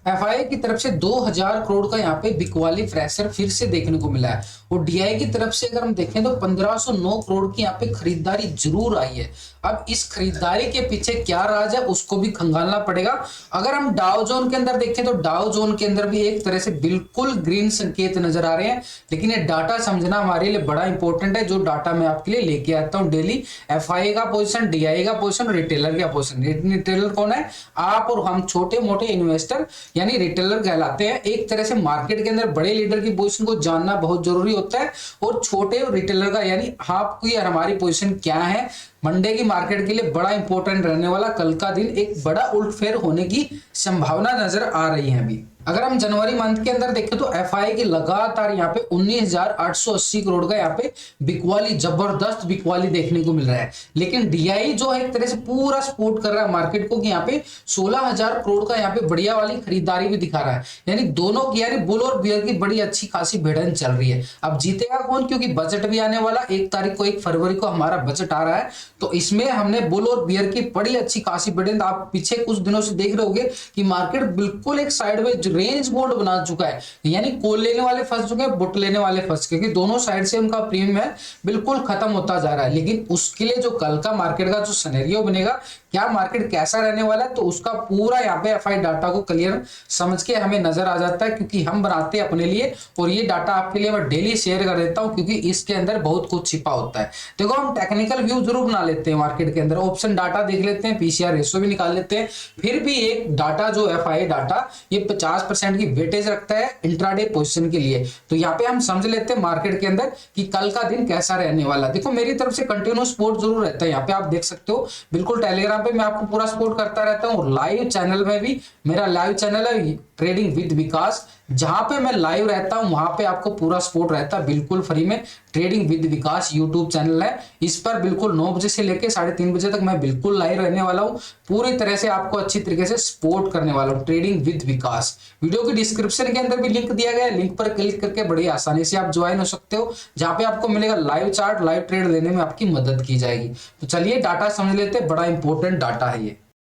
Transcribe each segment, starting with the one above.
FI की तरफ से 2000 करोड़ का यहाँ पे बिकवाली फ्रेशर फिर से देखने को मिला है। और डीआई की तरफ से अगर हम देखें तो 1509 करोड़ की यहाँ पे खरीदारी जरूर आई है। अब इस खरीदारी के पीछे क्या राज है उसको भी खंगालना पड़ेगा। अगर हम डाउ जोन के अंदर देखें तो डाउ जोन के अंदर भी एक तरह से बिल्कुल ग्रीन संकेत नजर आ रहे हैं, लेकिन ये डाटा समझना हमारे लिए बड़ा इंपॉर्टेंट है। जो डाटा मैं आपके लिए लेके आता हूँ डेली, एफआई का पोजीशन, डीआई का पोजीशन, रिटेलर का पोजीशन। रिटेलर कौन है? आप और हम छोटे मोटे इन्वेस्टर यानी रिटेलर कहलाते हैं। एक तरह से मार्केट के अंदर बड़े लीडर की पोजीशन को जानना बहुत जरूरी होता है और छोटे रिटेलर का यानी आपकी और हमारी पोजीशन क्या है। मंडे की मार्केट के लिए बड़ा इंपॉर्टेंट रहने वाला कल का दिन, एक बड़ा उल्टफेर होने की संभावना नजर आ रही है। अभी अगर हम जनवरी मंथ के अंदर देखें तो एफआई की लगातार यहाँ पे 19,880 करोड़ का यहाँ पे बिकवाली, जबरदस्त बिकवाली देखने को मिल रहा है। लेकिन डीआई जो है एक तरह से पूरा सपोर्ट कर रहा है मार्केट को कि यहाँ पे 16,000 करोड़ का यहाँ पे बढ़िया वाली खरीदारी भी दिखा रहा है। यानी दोनों की यानी बुल और बियर की बड़ी अच्छी खासी भिड़ंत चल रही है। अब जीतेगा कौन? क्योंकि बजट भी आने वाला 1 तारीख को, 1 फरवरी को हमारा बजट आ रहा है। तो इसमें हमने बुल और बियर की बड़ी अच्छी खासी भिड़ंत, आप पीछे कुछ दिनों से देख रहे होंगे कि मार्केट बिल्कुल एक साइडवेज रेंज बोर्ड बना चुका है। यानी कॉल लेने वाले फंस चुके हैं, बुट लेने वाले फंस, क्योंकि दोनों साइड से उनका प्रीमियम है बिल्कुल खत्म होता जा रहा है। लेकिन उसके लिए जो कल का मार्केट का जो सिनेरियो बनेगा, क्या मार्केट कैसा रहने वाला है, तो उसका पूरा यहाँ पे एफआई डाटा को क्लियर समझ के हमें नजर आ जाता है, क्योंकि हम बनाते हैं अपने लिए और ये डाटा आपके लिए मैं डेली शेयर कर देता हूँ, क्योंकि इसके अंदर बहुत कुछ छिपा होता है। देखो हम टेक्निकल व्यू जरूर बना लेते हैं मार्केट के अंदर, ऑप्शन डाटा देख लेते हैं, पीसीआर रेशो भी निकाल लेते हैं, फिर भी एक डाटा जो एफआई डाटा ये 50% की वेटेज रखता है इंट्राडे पोजीशन के लिए। तो यहाँ पे हम समझ लेते हैं मार्केट के अंदर कि कल का दिन कैसा रहने वाला। देखो मेरी तरफ से कंटिन्यूस सपोर्ट जरूर रहता है, यहाँ पे आप देख सकते हो बिल्कुल। टेलीग्राम पे मैं आपको पूरा सपोर्ट करता रहता हूँ और लाइव चैनल में भी, मेरा लाइव चैनल है ट्रेडिंग विद विकास, जहां पे मैं लाइव रहता हूं वहां पे आपको पूरा सपोर्ट रहता है बिल्कुल फ्री में। Trading with Vikas YouTube channel है, इस पर बिल्कुल 9 बजे से लेकर 3:30 बजे तक मैं बिल्कुल लाइव रहने वाला हूं, पूरी तरह से आपको अच्छी तरीके से सपोर्ट करने वाला हूं। ट्रेडिंग विद विकास, वीडियो की डिस्क्रिप्शन के अंदर भी लिंक दिया गया है, लिंक पर क्लिक करके बड़ी आसानी से आप ज्वाइन हो सकते हो, जहां पे आपको मिलेगा लाइव चार्ट, लाइव ट्रेड लेने में आपकी मदद की जाएगी। तो चलिए डाटा समझ लेते हैं, बड़ा इंपॉर्टेंट डाटा है ये।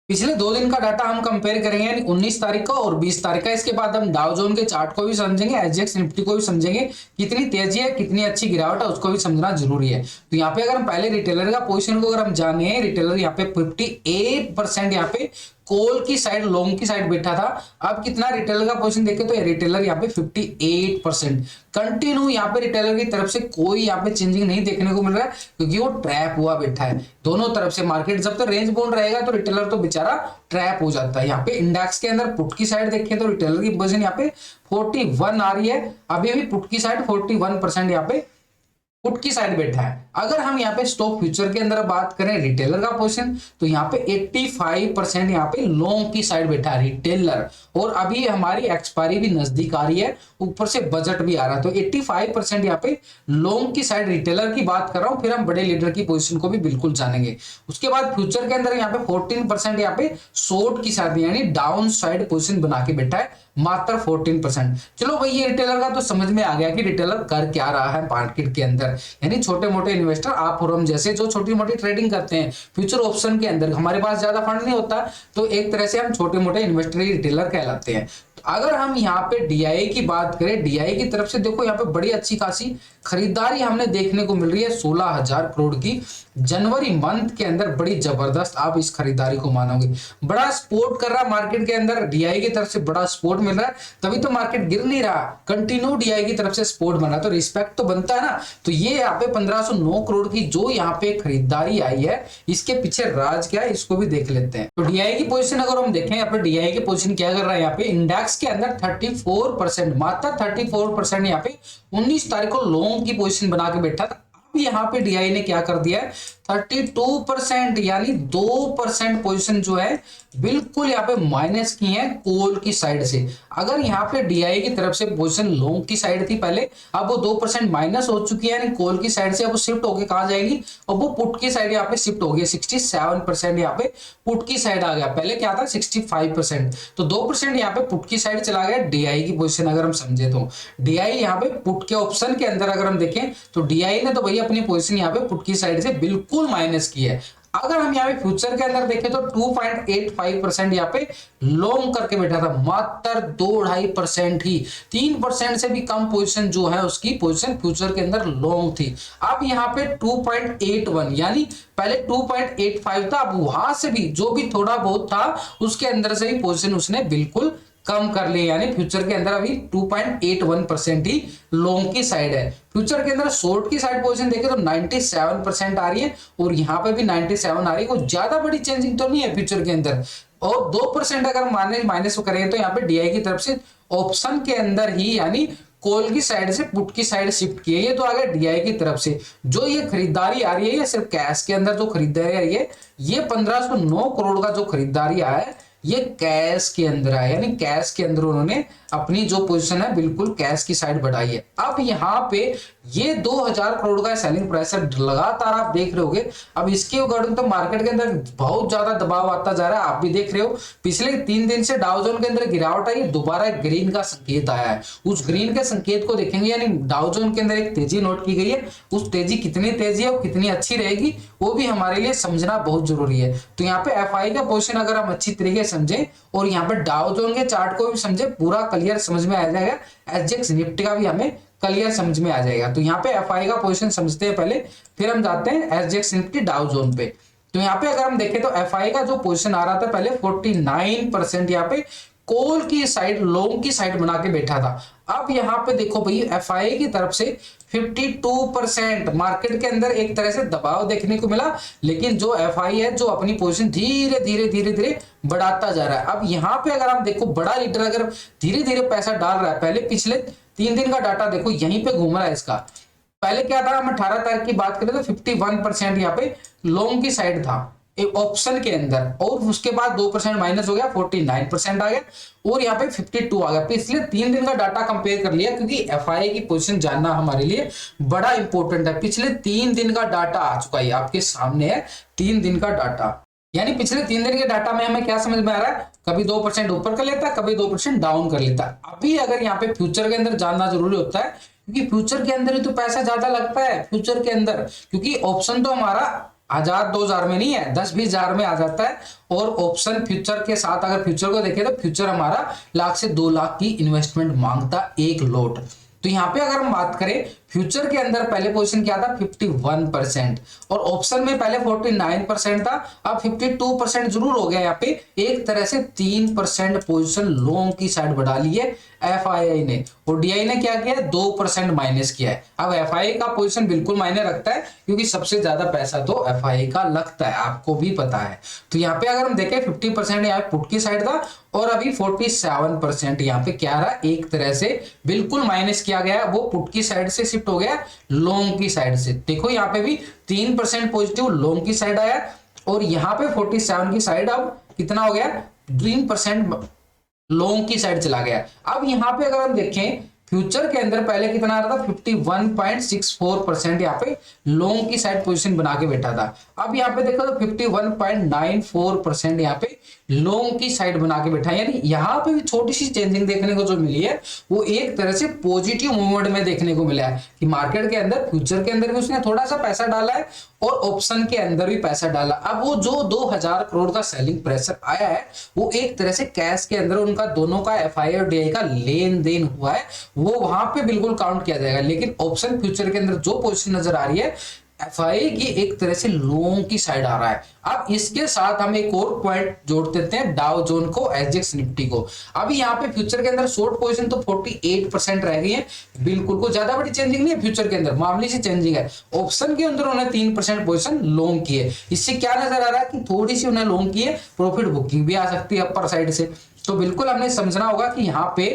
पिछले 2 दिन का डाटा हम कंपेयर करेंगे, यानी 19 तारीख का और 20 तारीख का। इसके बाद हम डाउ जोन के चार्ट को भी समझेंगे, एसजीएक्स निफ्टी को भी समझेंगे, कितनी तेजी है, कितनी अच्छी गिरावट है, उसको भी समझना जरूरी है। तो यहाँ पे अगर हम पहले रिटेलर का पोजीशन को अगर हम जाने, रिटेलर यहाँ पे 58% यहाँ पे कॉल की साइड, लॉन्ग की साइड बैठा था। अब कितना रिटेलर का पोजीशन देखे तो रिटेलर यहाँ पे 58% कंटिन्यू यहाँ पे रिटेलर की तरफ से कोई यहाँ पे चेंजिंग नहीं देखने को मिल रहा है, क्योंकि वो ट्रैप हुआ बैठा है दोनों तरफ से। मार्केट जब तक रेंज बाउंड रहेगा तो रिटेलर तो बेचारा ट्रैप हो जाता है। यहाँ पे इंडेक्स के अंदर पुट की साइड देखें तो रिटेलर की पोजीशन यहाँ पे 41 आ रही है, अभी भी पुट की साइड 41% यहाँ पे पुट की साइड बैठा है। अगर हम यहाँ पे स्टॉक फ्यूचर के अंदर बात करें रिटेलर का पोजीशन, तो यहाँ पे 85% यहाँ पे लॉन्ग की साइड बैठा है रिटेलर, और अभी हमारी एक्सपायरी भी नजदीक आ रही है, ऊपर से बजट भी आ रहा है। तो 85% यहाँ पे लॉन्ग की साइड रिटेलर की बात कर रहा हूं, फिर हम बड़े लीडर की पोजीशन को भी बिल्कुल जानेंगे। उसके बाद फ्यूचर के अंदर यहाँ पे 14% यहाँ पे शॉर्ट की साइड यानी डाउन साइड पोजीशन बना के बैठा है, मात्र 14%। चलो भाई ये रिटेलर का तो समझ में आ गया कि रिटेलर कर क्या रहा है मार्केट के अंदर, यानी छोटे मोटे इन्वेस्टर आप और हम जैसे जो छोटी मोटी ट्रेडिंग करते हैं फ्यूचर ऑप्शन के अंदर, हमारे पास ज्यादा फंड नहीं होता, तो एक तरह से हम छोटे मोटे इन्वेस्टर ही रिटेलर कहलाते हैं। अगर हम यहाँ पे डीआई की बात करें, डीआई की तरफ से देखो यहाँ पे बड़ी अच्छी खासी खरीदारी हमने देखने को मिल रही है 16,000 करोड़ की जनवरी मंथ के अंदर, बड़ी जबरदस्त आप इस खरीदारी को मानोगे। बड़ा सपोर्ट कर रहा मार्केट के अंदर, डीआई की तरफ से बड़ा सपोर्ट मिल रहा है, तभी तो मार्केट गिर नहीं रहा, कंटिन्यू डीआई की तरफ से सपोर्ट बना, तो रिस्पेक्ट तो बनता है ना। तो ये यहाँ पे 1509 करोड़ की जो यहाँ पे खरीदारी आई है, इसके पीछे राज क्या है इसको भी देख लेते हैं। तो डीआई की पोजीशन अगर हम देखें, यहाँ पे डीआई की पोजीशन क्या कर रहा है, यहाँ पे इंडेक्स के अंदर 34%, मात्र 34% यहाँ पे 19 तारीख को लॉन्ग की पोजीशन बना के बैठा था। अब यहाँ पे डीआई ने क्या कर दिया है, 32% यानी 2% पोजीशन जो है बिल्कुल यहाँ पे माइनस की है कॉल की साइड से। अगर यहाँ पे डीआई की तरफ से पोजीशन लॉन्ग की साइड थी पहले, अब वो 2% माइनस हो चुकी है, यानी कॉल की साइड से अब वो शिफ्ट होके कहाँ जाएगी, अब वो पुट की साइड यहाँ पे शिफ्ट हो गई। 67% यहाँ पे पुट की साइड आ गया, पहले क्या था 65%, तो 2% यहाँ पे पुट की साइड चला गया डीआई की पोजीशन। अगर हम समझे तो डीआई यहाँ पे पुट के ऑप्शन के अंदर अगर हम देखें तो डीआई ने तो भैया अपनी पोजीशन यहाँ पे पुट की साइड से बिल्कुल माइनस की है। अगर हम यहाँ पे फ्यूचर के अंदर देखें तो 2.85% यहाँ पे लॉन्ग करके बैठा था, मात्र 2-2.5% ही, 3% से भी कम पोजीशन जो है उसकी पोजीशन फ्यूचर के अंदर लॉन्ग थी। अब यहाँ पे 2.81 यानी पहले 2.85 था, अब वहां से भी जो भी थोड़ा बहुत था उसके अंदर से भी पोजीशन उसने बिल्कुल कम कर लिए, यानी फ्यूचर के अंदर अभी 2.81% ही लॉन्ग की साइड है। फ्यूचर के अंदर शॉर्ट की साइड पोजीशन देखें तो 97% आ रही है और यहाँ पे भी 97 आ रही है, कोई ज्यादा बड़ी चेंजिंग तो नहीं है फ्यूचर के अंदर। और 2% अगर माइनस करें तो यहाँ पे डीआई की तरफ से ऑप्शन के अंदर ही यानी कॉल की साइड से पुट की साइड शिफ्ट की है, ये तो आ गया डीआई की तरफ से। जो ये खरीदारी आ रही है, ये सिर्फ कैश के अंदर जो खरीदारी आ रही है, ये 1509 करोड़ का जो खरीदारी आया है ये कैश के अंदर आया, यानी कैश के अंदर उन्होंने अपनी जो पोजीशन है बिल्कुल कैश की साइड बढ़ाई है। अब यहाँ पे ये 2000 करोड़ का सेलिंग प्रेशर लगातार आप देख रहे होगे। अब इसके अकॉर्डिंग तो मार्केट के अंदर बहुत ज्यादा दबाव आता जा रहा है, आप भी देख रहे हो। पिछले 3 दिन से डाउ जोन के अंदर गिरावट आई, दोबारा ग्रीन का संकेत आया है। उस ग्रीन के संकेत को देखेंगे, यानी डाउ जोन के अंदर एक तेजी नोट की गई है। उस तेजी कितनी तेजी है और कितनी अच्छी रहेगी वो भी हमारे लिए समझना बहुत जरूरी है। तो यहाँ पे एफआई का पोजीशन अगर हम अच्छी तरीके से समझें और यहाँ पे डाउ जोन के चार्ट को भी समझे, पूरा क्लियर समझ में आ जाएगा। एसजीएक्स निफ्टी का भी हमें क्लियर समझ में आ जाएगा। तो यहाँ पे एफआई का पोजीशन समझते हैं पहले, फिर हम जाते हैं एसजीएक्स निफ्टी डाउ जोन पे। तो यहाँ पे अगर हम देखें तो एफआई का जो पोजीशन आ रहा था पहले 49% यहाँ पे कॉल की साइड लॉन्ग की साइड बना के बैठा था। अब यहाँ पे देखो भाई एफआई की तरफ से 52% मार्केट के अंदर एक तरह से दबाव देखने को मिला, लेकिन जो एफआई है जो अपनी पोजीशन धीरे धीरे बढ़ाता जा रहा है। अब यहाँ पे अगर हम देखो बड़ा लीडर अगर धीरे धीरे पैसा डाल रहा है, पहले पिछले 3 दिन का डाटा देखो यहीं पे घूम रहा है इसका। पहले क्या था, हम 18 तारीख की बात करें तो 51% यहाँ पे लॉन्ग की साइड था एक ऑप्शन के अंदर, और उसके बाद 2% माइनस हो गया, 49% आ गया और यहाँ पे 52 आ गया। पिछले 3 दिन का डाटा कंपेयर कर लिया, क्योंकि एफआई की पोजीशन जानना हमारे लिए बड़ा इंपॉर्टेंट है। पिछले 3 दिन का डाटा आ चुका है, आपके सामने है 3 दिन का डाटा। यानी पिछले 3 दिन के डाटा में हमें क्या समझ में आ रहा है, कभी 2% ऊपर कर लेता है, कभी 2% डाउन कर लेता है। अभी अगर यहाँ पे फ्यूचर के अंदर जानना जरूरी होता है, क्योंकि फ्यूचर के अंदर ही तो पैसा ज्यादा लगता है फ्यूचर के अंदर, क्योंकि ऑप्शन तो हमारा 1000-2000 में नहीं है, 10-20 हजार में आ जाता है। और ऑप्शन फ्यूचर के साथ अगर फ्यूचर को देखें तो फ्यूचर हमारा 1 से 2 लाख की इन्वेस्टमेंट मांगता एक लोट। तो यहाँ पे अगर हम बात करें फ्यूचर के अंदर पहले पोजीशन क्या था 51% और ऑप्शन में पहले 49% था, अब 52% जरूर हो गया। यहाँ पे एक तरह से 3% पोजीशन लॉन्ग की साइड बढ़ा ली है एफआईआई ने, और डीआई ने क्या किया 2% माइनस किया है। अब एफआईआई का पोजीशन बिल्कुल मायने रखता है, क्योंकि सबसे ज्यादा पैसा तो एफआईआई का लगता है, आपको भी पता है। तो यहाँ पे अगर हम देखें 50% यहाँ पुट की साइड था और अभी 47% यहाँ पे क्या रहा, एक तरह से बिल्कुल माइनस किया गया, वो पुट की साइड से शिफ्ट हो गया लॉन्ग की साइड से। देखो यहाँ पे भी 3% पॉजिटिव लॉन्ग की साइड आया और यहाँ पे 47 की साइड अब कितना हो गया 3% लॉन्ग की साइड चला गया। अब यहाँ पे अगर हम देखें फ्यूचर के अंदर पहले कितना आ रहा था 51.64% यहाँ पे लॉन्ग की साइड पोजीशन बना के बैठा था। अब यहाँ पे देखो तो 51.94% यहाँ पे लॉन्ग की साइड बना के बैठा है। यानी यहाँ पे भी छोटी सी चेंजिंग देखने को जो मिली है वो एक तरह से पॉजिटिव मूवमेंट में देखने को मिला है कि मार्केट के अंदर फ्यूचर के अंदर भी उसने थोड़ा सा पैसा डाला है और ऑप्शन के अंदर भी पैसा डाला। अब वो जो 2000 करोड़ का सेलिंग प्रेशर आया है वो एक तरह से कैश के अंदर उनका दोनों का एफआई और डीआई का लेन देन हुआ है, वो वहां पे बिल्कुल काउंट किया जाएगा। लेकिन ऑप्शन फ्यूचर के अंदर जो पोजीशन नजर आ रही है एफआई की एक तरह से लॉन्ग की साइड आ रहा है। अब इसके साथ हम एक और पॉइंट जोड़ देते हैं डाउ जोन को एसजीएक्स निफ्टी को। अभी यहाँ पे फ्यूचर के अंदर शॉर्ट पोजीशन तो 48% रह गई है, बिल्कुल कोई ज्यादा बड़ी चेंजिंग नहीं है फ्यूचर के अंदर, मामूली सी चेंजिंग है। ऑप्शन के अंदर उन्होंने 3% पोजीशन लॉन्ग की है। इससे क्या नजर आ रहा है कि थोड़ी सी उन्हें लॉन्ग की है, प्रॉफिट बुकिंग भी आ सकती है अपर साइड से। तो बिल्कुल हमने समझना होगा कि यहाँ पे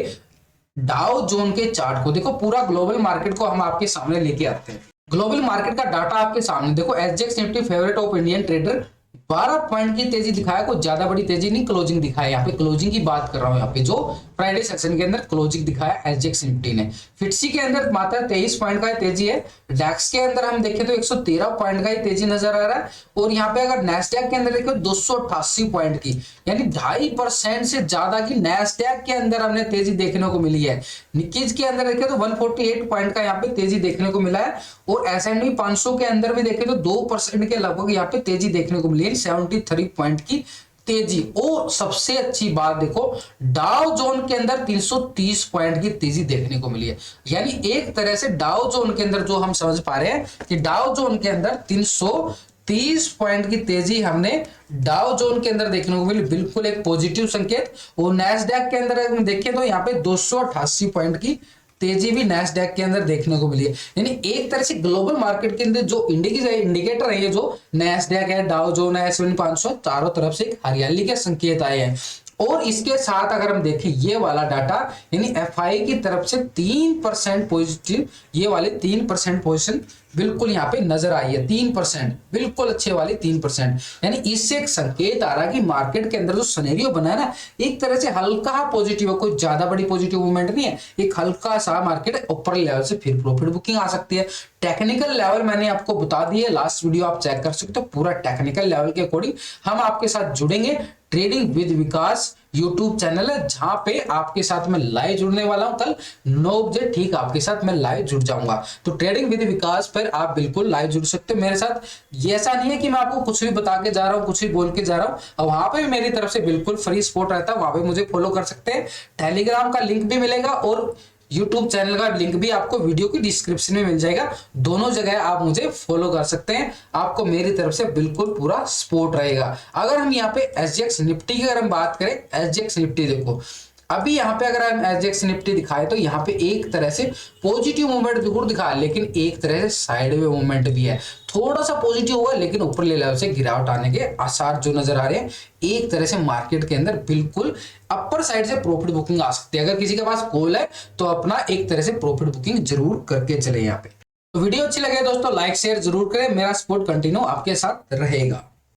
डाउ जोन के चार्ट को देखो, पूरा ग्लोबल मार्केट को हम आपके सामने लेके आते हैं। ग्लोबल मार्केट का डाटा आपके सामने देखो, SGX Nifty favourite of Indian trader 12 point की तेजी दिखाया, कोई ज्यादा बड़ी तेजी नहीं, क्लोजिंग दिखाया। यहाँ पे क्लोजिंग की बात कर रहा हूँ, यहाँ पे जो फ्राइडे सेशन के अंदर क्लोजिंग दिखाया एसजीएक्स निफ्टी ने। फिटसी के अंदर मात्र 23 पॉइंट का तेजी है। डैक्स के अंदर हम देखें तो 113 पॉइंट का ही तेजी नजर आ रहा है। और यहाँ पे अगर नैस्डैक के अंदर देखें 288 पॉइंट की, यानी 2.5% से ज्यादा की नैस्डैक के अंदर हमने तेजी देखने को मिली है। निकीज के अंदर देखें तो 148 पॉइंट का यहाँ पे तेजी देखने को मिला है। और S&P 500 के अंदर भी देखें तो 2% के लगभग यहाँ पे तेजी देखने को मिली है, 73 पॉइंट की तेजी। और सबसे अच्छी बात देखो, डाउ जोन के अंदर 330 पॉइंट की तेजी देखने को मिली है। यानी एक तरह से डाउ जोन के अंदर जो हम समझ पा रहे हैं कि डाउ जोन के अंदर 330 पॉइंट की तेजी हमने डाउ जोन के अंदर देखने को मिली, बिल्कुल एक पॉजिटिव संकेत। और नैस्डैक के अंदर हम देखें तो यहाँ पे 288 पॉइंट की तेजी भी नैस्डैक के अंदर देखने को मिली है। यानी एक तरह से ग्लोबल मार्केट के अंदर जो इंडिकेटर है, ये जो नैस्डैक है, डाउ जोन है, S&P 500, चारों तरफ से हरियाली के संकेत आए हैं। और इसके साथ अगर हम देखें ये वाला डाटा, यानी एफआई की तरफ से 3% पॉजिटिव, ये वाले 3% पोजीशन बिल्कुल यहाँ पे नजर आई है। 3% बिल्कुल अच्छे वाली 3%, यानी इससे एक संकेत आ रहा है कि मार्केट के अंदर जो सिनेरियो बना है ना, एक तरह से हल्का पॉजिटिव है, कोई ज्यादा बड़ी पॉजिटिव मूवमेंट नहीं है, एक हल्का सा मार्केट ऊपर लेवल से फिर प्रॉफिट बुकिंग आ सकती है। टेक्निकल लेवल मैंने आपको बता दी है, लास्ट वीडियो आप चेक कर सकते हो, पूरा टेक्निकल लेवल के अकॉर्डिंग हम आपके साथ जुड़ेंगे। Trading with Vikas YouTube channel है, जहां पे आपके साथ मैं लाइव जुड़ने वाला हूं। कल 9 बजे ठीक आपके साथ मैं लाइव जुड़ जाऊंगा। तो ट्रेडिंग विद विकास पर आप बिल्कुल लाइव जुड़ सकते हो मेरे साथ। ये ऐसा नहीं है कि मैं आपको कुछ भी बता के जा रहा हूँ, कुछ भी बोल के जा रहा हूँ। और वहां पे भी मेरी तरफ से बिल्कुल फ्री सपोर्ट रहता है, वहां पे मुझे फॉलो कर सकते हैं। टेलीग्राम का लिंक भी मिलेगा और यूट्यूब चैनल का लिंक भी आपको वीडियो की डिस्क्रिप्शन में मिल जाएगा। दोनों जगह आप मुझे फॉलो कर सकते हैं, आपको मेरी तरफ से बिल्कुल पूरा सपोर्ट रहेगा। अगर हम यहाँ पे एसजीएक्स निफ्टी की अगर हम बात करें, एसजीएक्स निफ्टी देखो अभी यहाँ पे अगर हम एसजीएक्स निफ्टी दिखाए तो यहाँ पे एक तरह से पॉजिटिव मूवमेंट जरूर दिखा है, लेकिन एक तरह से साइडवे मूवमेंट भी है। थोड़ा सा पॉजिटिव हुआ, लेकिन ऊपर लेवल से गिरावट आने के आसार जो नजर आ रहे हैं। एक तरह से मार्केट के अंदर बिल्कुल अपर साइड से प्रॉफिट बुकिंग आ सकती है। अगर किसी के पास कॉल है तो अपना एक तरह से प्रॉफिट बुकिंग जरूर करके चले। यहाँ पे तो वीडियो अच्छी लगे दोस्तों, लाइक शेयर जरूर करें, मेरा सपोर्ट कंटिन्यू आपके साथ रहेगा।